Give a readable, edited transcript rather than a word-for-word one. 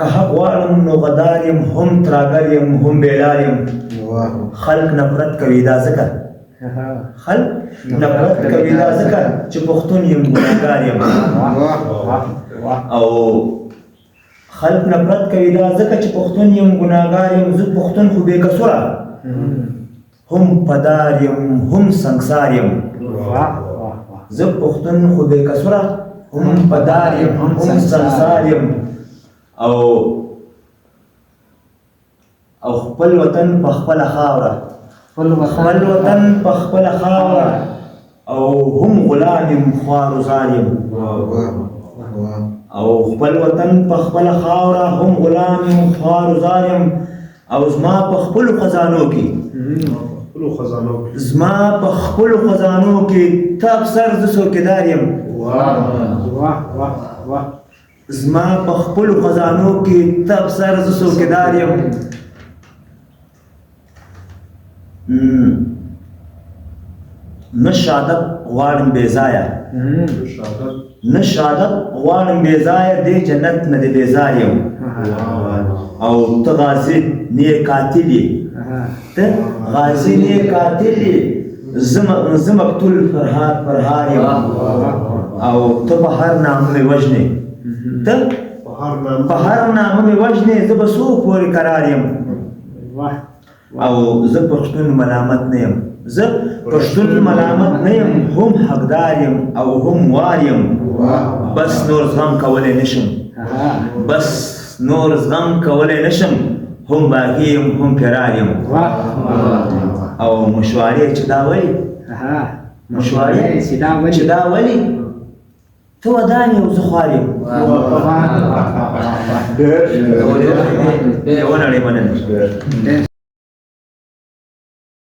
که حق غواړم نو غدار یم هم تراګر یم هم بیلار یم خلق نفرت کوي دا ځکه خلق نفرت کوي دا ځکه چې پښتون یم ګناهګار یم او خلق نفرت کوي دا ځکه چې پښتون یم ګناهګار یم زه پښتون خو بې کسوره هم پدار یم هم سنګسار یم زه پښتون خو بې کسوره هم پدار یم هم سنګسار یم او خپل وطن په خپله خاوره خپل وطن په خپله خاوره او هم غلام یم خوار و زار یم او خپل وطن په خپله خاوره هم غلام یم خوار و زار یم او زما په خپلو خزانو کې زما په خپلو خزانو کې ته افسر زه څوکیدار یم زما په خپلو خزانو کې ته افسر زه څوکیدار یم نه شهادت غواړم بې ځایه نه شهادت غواړم بې ځایه دې جنت نه دې بېزار یم او ته غازي نه یې قاتل یې ته غازي نه یې قاتل یې زه مقتول فرهار یم او ته په هر نامه مې وژنې ته په هر نامه مې وژنې زه به څو پورې قرار یم او زه پښتون ملامت نه یم زه پښتون ملامت نه یم هم حقدار یم او هم وار یم بس نور زغم کولی نشم بس نور زغم کولی نشم هم باقي یم هم فرار یم او مشوارې چې دا ولې مشوارې چې دا ولې ته ودان یې او زه خوار یم ونړۍ مننه